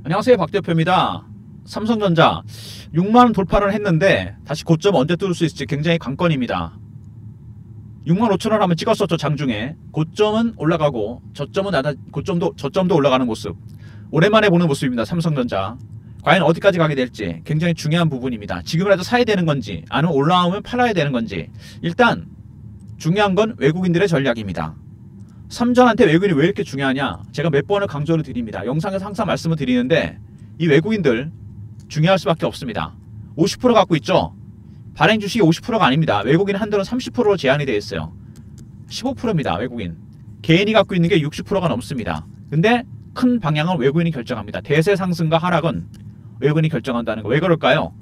안녕하세요, 박 대표입니다. 삼성전자 6만원 돌파를 했는데 다시 고점 언제 뚫을 수 있을지 굉장히 관건입니다. 6만 5천원 한번 찍었었죠. 장중에 고점은 올라가고 저점도 올라가는 모습, 오랜만에 보는 모습입니다. 삼성전자 과연 어디까지 가게 될지 굉장히 중요한 부분입니다. 지금이라도 사야 되는 건지 아니면 올라오면 팔아야 되는 건지. 일단 중요한 건 외국인들의 전략입니다. 삼전한테 외국인이 왜 이렇게 중요하냐, 제가 몇 번을 강조를 드립니다. 영상에서 항상 말씀을 드리는데 이 외국인들 중요할 수밖에 없습니다. 50% 갖고 있죠. 발행 주식이 50%가 아닙니다. 외국인 한도는 30%로 제한이 되어 있어요. 15%입니다. 외국인 개인이 갖고 있는 게 60%가 넘습니다. 근데 큰 방향은 외국인이 결정합니다. 대세 상승과 하락은 외국인이 결정한다는 거. 왜 그럴까요?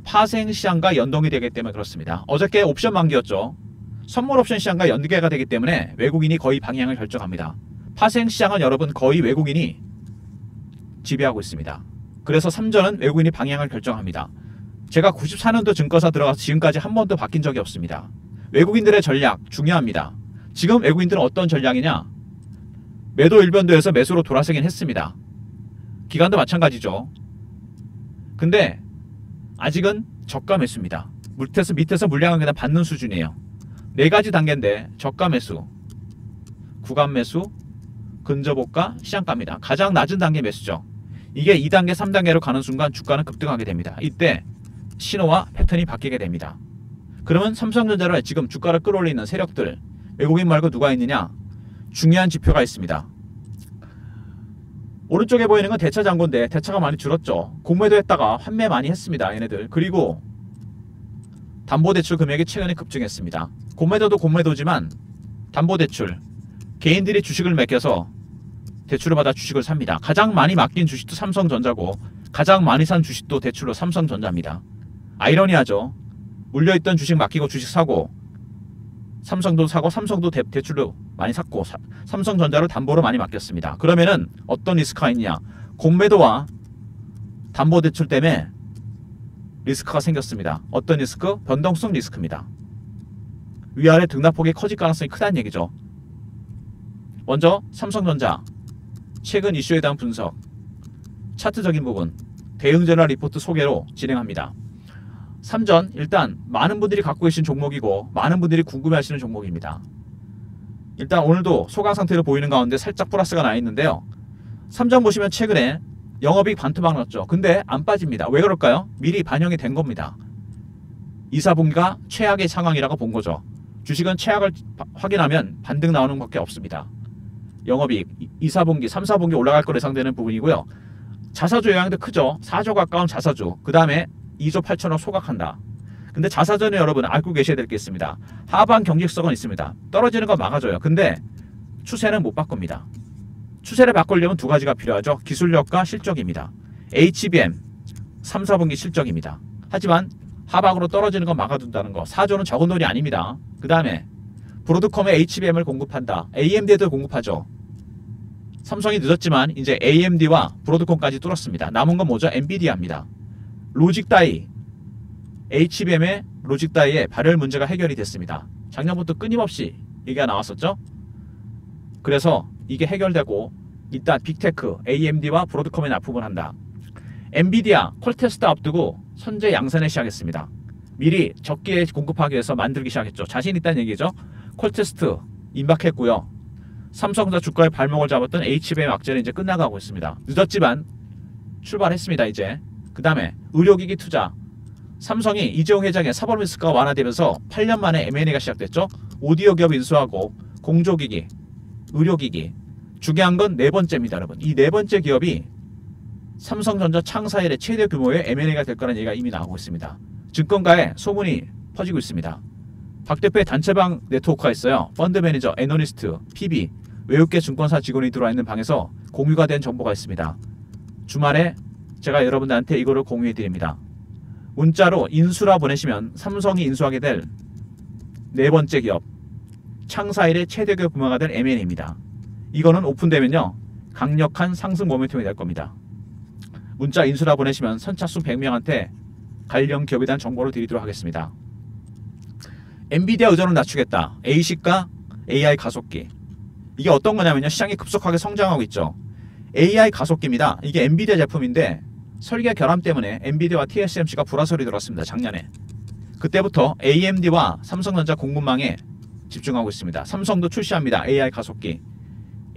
파생 시장과 연동이 되기 때문에 그렇습니다. 어저께 옵션 만기였죠. 선물 옵션 시장과 연계가 되기 때문에 외국인이 거의 방향을 결정합니다. 파생 시장은 여러분 거의 외국인이 지배하고 있습니다. 그래서 삼전은 외국인이 방향을 결정합니다. 제가 94년도 증권사 들어가서 지금까지 한 번도 바뀐 적이 없습니다. 외국인들의 전략 중요합니다. 지금 외국인들은 어떤 전략이냐, 매도 일변도에서 매수로 돌아서긴 했습니다. 기관도 마찬가지죠. 근데 아직은 저가 매수입니다. 밑에서 물량을 그냥 받는 수준이에요. 네 가지 단계인데 저가 매수, 구간 매수, 근접호가, 시장가입니다. 가장 낮은 단계 매수죠. 이게 2단계, 3단계로 가는 순간 주가는 급등하게 됩니다. 이때 신호와 패턴이 바뀌게 됩니다. 그러면 삼성전자를 지금 주가를 끌어올리는 세력들, 외국인 말고 누가 있느냐? 중요한 지표가 있습니다. 오른쪽에 보이는 건 대차 잔고인데 대차가 많이 줄었죠. 공매도 했다가 환매 많이 했습니다. 얘네들. 그리고 담보대출 금액이 최근에 급증했습니다. 공매도도 공매도지만 담보대출, 개인들이 주식을 맡겨서 대출을 받아 주식을 삽니다. 가장 많이 맡긴 주식도 삼성전자고 가장 많이 산 주식도 대출로 삼성전자입니다. 아이러니하죠. 물려있던 주식 맡기고 주식 사고, 삼성도 사고 삼성도 대출로 많이 샀고 삼성전자를 담보로 많이 맡겼습니다. 그러면은 어떤 리스크가 있냐? 공매도와 담보대출 때문에 리스크가 생겼습니다. 어떤 리스크? 변동성 리스크입니다. 위아래 등락폭이 커질 가능성이 크다는 얘기죠. 먼저 삼성전자 최근 이슈에 대한 분석, 차트적인 부분, 대응전환 리포트 소개로 진행합니다. 삼전 일단 많은 분들이 갖고 계신 종목이고 많은 분들이 궁금해하시는 종목입니다. 일단 오늘도 소강 상태로 보이는 가운데 살짝 플러스가 나 있는데요. 삼전 보시면 최근에 영업이익 반토막 났죠. 근데 안 빠집니다. 왜 그럴까요? 미리 반영이 된 겁니다. 2, 4분기가 최악의 상황이라고 본 거죠. 주식은 최악을 확인하면 반등 나오는 것밖에 없습니다. 영업이익 2, 4분기, 3, 4분기 올라갈 거로 예상되는 부분이고요. 자사주 영향도 크죠. 4조 가까운 자사주. 그 다음에 2조 8천억 소각한다. 근데 자사주는 여러분 알고 계셔야 될 게 있습니다. 하반 경직성은 있습니다. 떨어지는 건 막아줘요. 근데 추세는 못 바꿉니다. 추세를 바꾸려면 두 가지가 필요하죠. 기술력과 실적입니다. HBM 3, 4분기 실적입니다. 하지만 하방으로 떨어지는 건 막아둔다는 거. 4조는 적은 돈이 아닙니다. 그 다음에 브로드컴에 HBM을 공급한다. AMD에도 공급하죠. 삼성이 늦었지만 이제 AMD와 브로드컴까지 뚫었습니다. 남은 건 뭐죠? 엔비디아입니다. 로직 다이, HBM의 로직 다이의 발열 문제가 해결이 됐습니다. 작년부터 끊임없이 얘기가 나왔었죠. 그래서 이게 해결되고 일단 빅테크, AMD와 브로드컴에 납품을 한다. 엔비디아 콜테스트 앞두고 선제 양산을 시작했습니다. 미리 적기에 공급하기 위해서 만들기 시작했죠. 자신 있다는 얘기죠. 콜테스트 임박했고요. 삼성전자 주가의 발목을 잡았던 HBM 악재는 이제 끝나가고 있습니다. 늦었지만 출발했습니다. 이제 그 다음에 의료기기 투자, 삼성이 이재용 회장의 사법 리스크가 완화되면서 8년 만에 M&A가 시작됐죠. 오디오 기업 인수하고 공조기기, 의료기기. 중요한 건 네 번째입니다. 여러분, 이 네 번째 기업이 삼성전자 창사 이래 최대 규모의 M&A가 될 거라는 얘기가 이미 나오고 있습니다. 증권가에 소문이 퍼지고 있습니다. 박 대표의 단체방 네트워크가 있어요. 펀드 매니저, 애널리스트, PB, 외국계 증권사 직원이 들어와 있는 방에서 공유가 된 정보가 있습니다. 주말에 제가 여러분들한테 이거를 공유해 드립니다. 문자로 인수라 보내시면 삼성이 인수하게 될 네 번째 기업, 창사 이래 최대 기업 규모가 될 M&A입니다. 이거는 오픈되면요 강력한 상승 모멘텀이 될 겁니다. 문자 인수라 보내시면 선착순 100명한테 관련 기업에 대한 정보를 드리도록 하겠습니다. 엔비디아 의존을 낮추겠다. ASIC과 AI 가속기. 이게 어떤 거냐면요. 시장이 급속하게 성장하고 있죠. AI 가속기입니다. 이게 엔비디아 제품인데 설계 결함 때문에 엔비디아와 TSMC가 불화설이 들었습니다. 작년에. 그때부터 AMD와 삼성전자 공급망에 집중하고 있습니다. 삼성도 출시합니다. AI 가속기.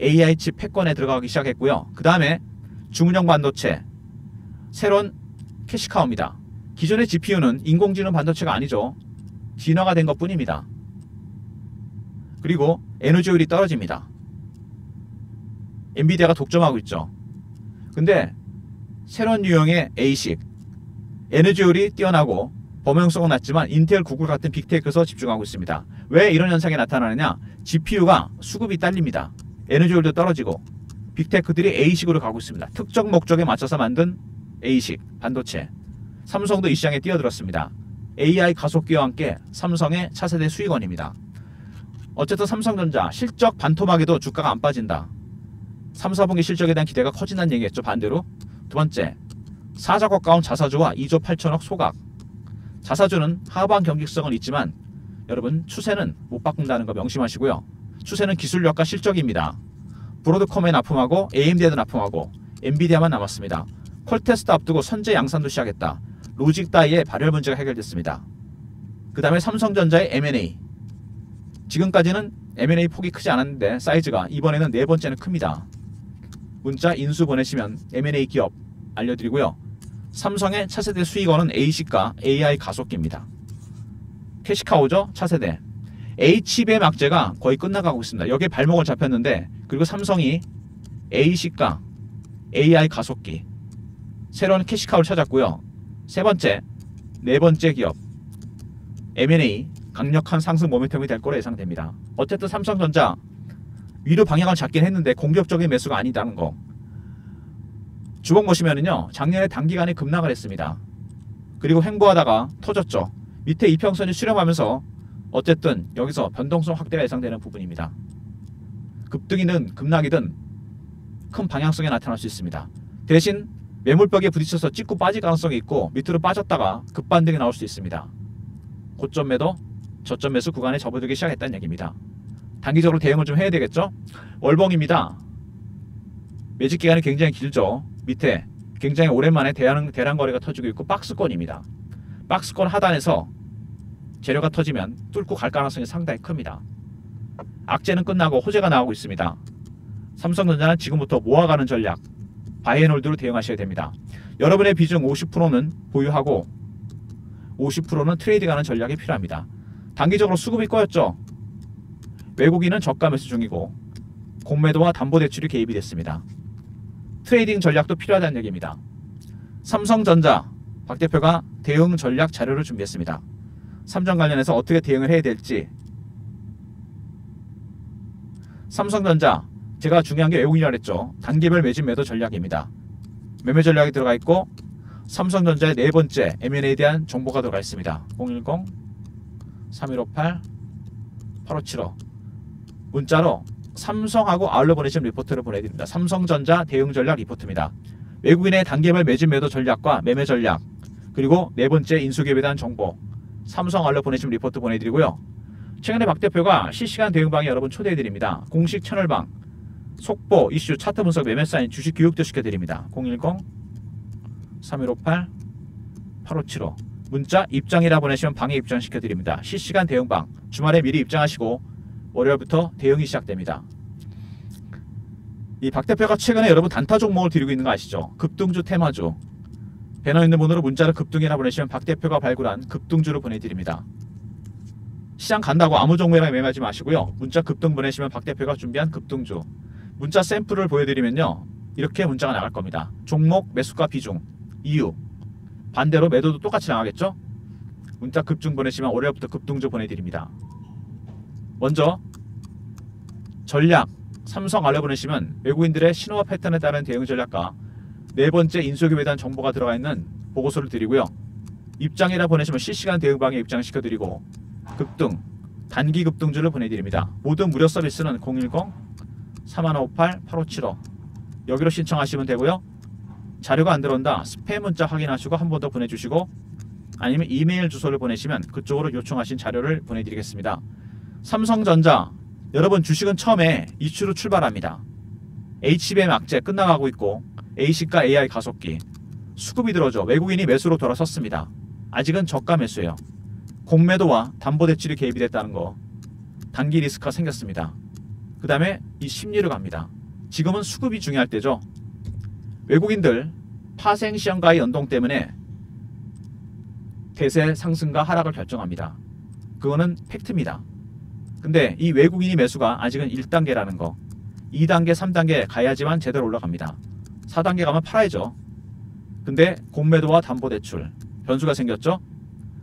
AI 칩 패권에 들어가기 시작했고요. 그 다음에 주문형 반도체, 새로운 캐시카우입니다. 기존의 GPU는 인공지능 반도체가 아니죠. 진화가 된 것뿐입니다. 그리고 에너지 효율이 떨어집니다. 엔비디아가 독점하고 있죠. 근데 새로운 유형의 A식, 에너지 효율이 뛰어나고 범용성은 낮지만 인텔, 구글 같은 빅테크에서 집중하고 있습니다. 왜 이런 현상이 나타나느냐? GPU가 수급이 딸립니다. 에너지 효율도 떨어지고 빅테크들이 A식으로 가고 있습니다. 특정 목적에 맞춰서 만든 A식 반도체. 삼성도 이 시장에 뛰어들었습니다. AI 가속기와 함께 삼성의 차세대 수익원입니다. 어쨌든 삼성전자 실적 반토막에도 주가가 안 빠진다. 3, 4분기 실적에 대한 기대가 커진다는 얘기겠죠. 반대로 두 번째, 사자국 가운 자사주와 2조 8천억 소각. 자사주는 하방 경직성은 있지만 여러분 추세는 못 바꾼다는 거 명심하시고요. 추세는 기술력과 실적입니다. 브로드컴에 납품하고 AMD에도 납품하고 엔비디아만 남았습니다. 퀄테스트 앞두고 선제 양산도 시작했다. 로직 다이의 발열 문제가 해결됐습니다. 그 다음에 삼성전자의 M&A. 지금까지는 M&A 폭이 크지 않았는데 사이즈가 이번에는 네 번째는 큽니다. 문자 인수 보내시면 M&A 기업 알려드리고요. 삼성의 차세대 수익원은 A식과 AI 가속기입니다. 캐시카우죠. 차세대. H칩의 막제가 거의 끝나가고 있습니다. 여기에 발목을 잡혔는데 그리고 삼성이 A식과 AI 가속기 새로운 캐시카우를 찾았고요. 세 번째, 네 번째 기업 M&A 강력한 상승 모멘텀이 될 거로 예상됩니다. 어쨌든 삼성전자 위로 방향을 잡긴 했는데 공격적인 매수가 아니다는 거. 주봉 보시면은요, 작년에 단기간에 급락을 했습니다. 그리고 횡보하다가 터졌죠. 밑에 이평선이 수렴하면서 어쨌든 여기서 변동성 확대가 예상되는 부분입니다. 급등이든 급락이든 큰 방향성이 나타날 수 있습니다. 대신 매물벽에 부딪혀서 찍고 빠질 가능성이 있고 밑으로 빠졌다가 급반등이 나올 수 있습니다. 고점 매도, 저점 매수 구간에 접어들기 시작했다는 얘기입니다. 단기적으로 대응을 좀 해야 되겠죠? 월봉입니다. 매직 기간이 굉장히 길죠. 밑에 굉장히 오랜만에 대량 거래가 터지고 있고 박스권입니다. 박스권 하단에서 재료가 터지면 뚫고 갈 가능성이 상당히 큽니다. 악재는 끝나고 호재가 나오고 있습니다. 삼성전자는 지금부터 모아가는 전략, 바이앤홀드로 대응하셔야 됩니다. 여러분의 비중 50%는 보유하고 50%는 트레이딩하는 전략이 필요합니다. 단기적으로 수급이 꺼였죠. 외국인은 저가 매수 중이고 공매도와 담보대출이 개입이 됐습니다. 트레이딩 전략도 필요하다는 얘기입니다. 삼성전자 박 대표가 대응 전략 자료를 준비했습니다. 삼성 관련해서 어떻게 대응을 해야 될지. 삼성전자 제가 중요한 게 외국인이라 그랬죠. 단기별 매집 매도 전략입니다. 매매 전략이 들어가 있고 삼성전자의 네 번째 M&A에 대한 정보가 들어가 있습니다. 010-3158-8575 문자로 삼성하고 아울러 보내신 리포트를 보내드립니다. 삼성전자 대응 전략 리포트입니다. 외국인의 단계별 매집 매도 전략과 매매 전략, 그리고 네 번째 인수기업에 대한 정보, 삼성 아울러 보내신 리포트 보내드리고요. 최근에 박 대표가 실시간 대응방에 여러분 초대해드립니다. 공식 채널방, 속보, 이슈, 차트 분석, 매매 사인, 주식 교육도 시켜드립니다. 010-3158-8575 문자 입장이라 보내시면 방에 입장시켜드립니다. 실시간 대응방, 주말에 미리 입장하시고 월요일부터 대응이 시작됩니다. 이 박 대표가 최근에 여러분 단타 종목을 드리고 있는 거 아시죠? 급등주, 테마주. 배너 있는 번호로 문자를 급등이라 보내시면 박 대표가 발굴한 급등주를 보내드립니다. 시장 간다고 아무 종목이랑 매매하지 마시고요. 문자 급등 보내시면 박 대표가 준비한 급등주. 문자 샘플을 보여드리면요, 이렇게 문자가 나갈 겁니다. 종목, 매수가, 비중, 이유. 반대로 매도도 똑같이 나가겠죠? 문자 급등 보내시면 월요일부터 급등주 보내드립니다. 먼저 전략, 삼성 알려 보내시면 외국인들의 신호와 패턴에 따른 대응 전략과 네 번째 인수기업에 대한 정보가 들어가 있는 보고서를 드리고요. 입장이라 보내시면 실시간 대응방에 입장시켜드리고 급등, 단기 급등주를 보내드립니다. 모든 무료 서비스는 010-3158-8575 여기로 신청하시면 되고요. 자료가 안 들어온다, 스팸 문자 확인하시고 한 번 더 보내주시고 아니면 이메일 주소를 보내시면 그쪽으로 요청하신 자료를 보내드리겠습니다. 삼성전자, 여러분 주식은 처음에 이슈로 출발합니다. HBM 악재 끝나가고 있고 ASIC과 AI 가속기 수급이 들어져 외국인이 매수로 돌아섰습니다. 아직은 저가 매수예요. 공매도와 담보대출이 개입이 됐다는 거 단기 리스크가 생겼습니다. 그 다음에 이 심리를 갑니다. 지금은 수급이 중요할 때죠. 외국인들 파생시험과의 연동 때문에 대세 상승과 하락을 결정합니다. 그거는 팩트입니다. 근데 이 외국인이 매수가 아직은 1단계라는 거 2단계 3단계 가야지만 제대로 올라갑니다. 4단계 가면 팔아야죠. 근데 공매도와 담보대출 변수가 생겼죠.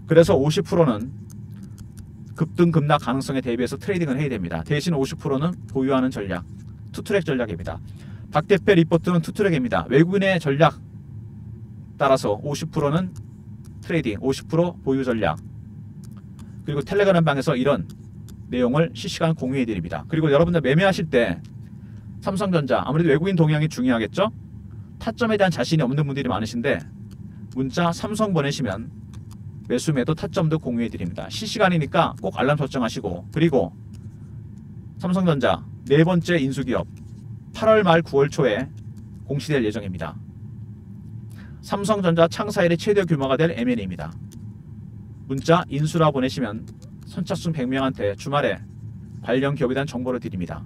그래서 50%는 급등 급락 가능성에 대비해서 트레이딩을 해야 됩니다. 대신 50%는 보유하는 전략 투트랙 전략입니다. 박 대표 리포트는 투트랙입니다. 외국인의 전략 따라서 50%는 트레이딩 50% 보유 전략 그리고 텔레그램 방에서 이런 내용을 실시간 공유해 드립니다. 그리고 여러분들 매매하실 때 삼성전자 아무래도 외국인 동향이 중요하겠죠. 타점에 대한 자신이 없는 분들이 많으신데 문자 삼성 보내시면 매수 매도 타점도 공유해 드립니다. 실시간이니까 꼭 알람 설정하시고 그리고 삼성전자 네 번째 인수기업 8월 말 9월 초에 공시될 예정입니다. 삼성전자 창사 일의 최대 규모가 될 M&A입니다. 문자 인수라 보내시면 선착순 100명한테 주말에 관련 기업에 대한 정보를 드립니다.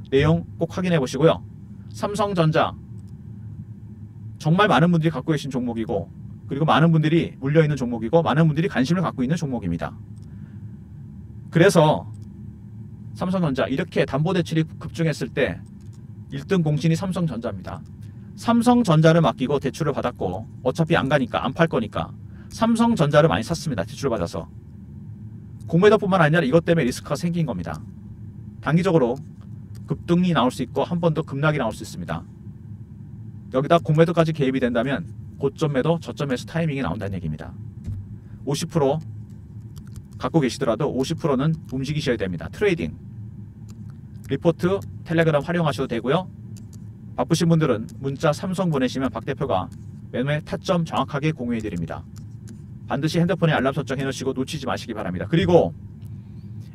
내용 꼭 확인해 보시고요. 삼성전자 정말 많은 분들이 갖고 계신 종목이고 그리고 많은 분들이 물려있는 종목이고 많은 분들이 관심을 갖고 있는 종목입니다. 그래서 삼성전자 이렇게 담보대출이 급증했을 때 1등 공신이 삼성전자입니다. 삼성전자를 맡기고 대출을 받았고 어차피 안 가니까 안 팔 거니까 삼성전자를 많이 샀습니다. 대출을 받아서. 공매도뿐만 아니라 이것 때문에 리스크가 생긴 겁니다. 단기적으로 급등이 나올 수 있고 한 번 더 급락이 나올 수 있습니다. 여기다 공매도까지 개입이 된다면 고점 매도, 저점 매수 타이밍이 나온다는 얘기입니다. 50% 갖고 계시더라도 50%는 움직이셔야 됩니다. 트레이딩, 리포트, 텔레그램 활용하셔도 되고요. 바쁘신 분들은 문자 삼성 보내시면 박 대표가 매매 타점 정확하게 공유해 드립니다. 반드시 핸드폰에 알람 설정해 놓으시고 놓치지 마시기 바랍니다. 그리고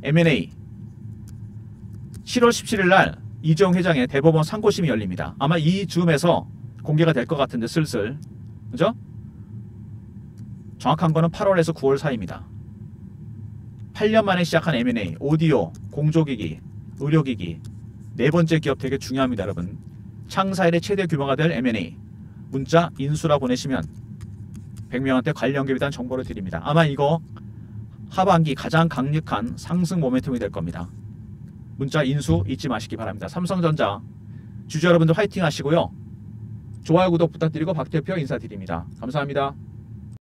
M&A 7월 17일 날 이재용 회장의 대법원 상고심이 열립니다. 아마 이 즈음에서 공개가 될 것 같은데 슬슬 그죠? 정확한 거는 8월에서 9월 사이입니다. 8년 만에 시작한 M&A, 오디오, 공조기기, 의료기기 네 번째 기업 되게 중요합니다. 여러분 창사일의 최대 규모가 될 M&A 문자 인수라 보내시면 100명한테 관련 기업에 대한 정보를 드립니다. 아마 이거 하반기 가장 강력한 상승 모멘텀이 될 겁니다. 문자 인수 잊지 마시기 바랍니다. 삼성전자 주주 여러분들 화이팅 하시고요. 좋아요 구독 부탁드리고 박 대표 인사드립니다. 감사합니다.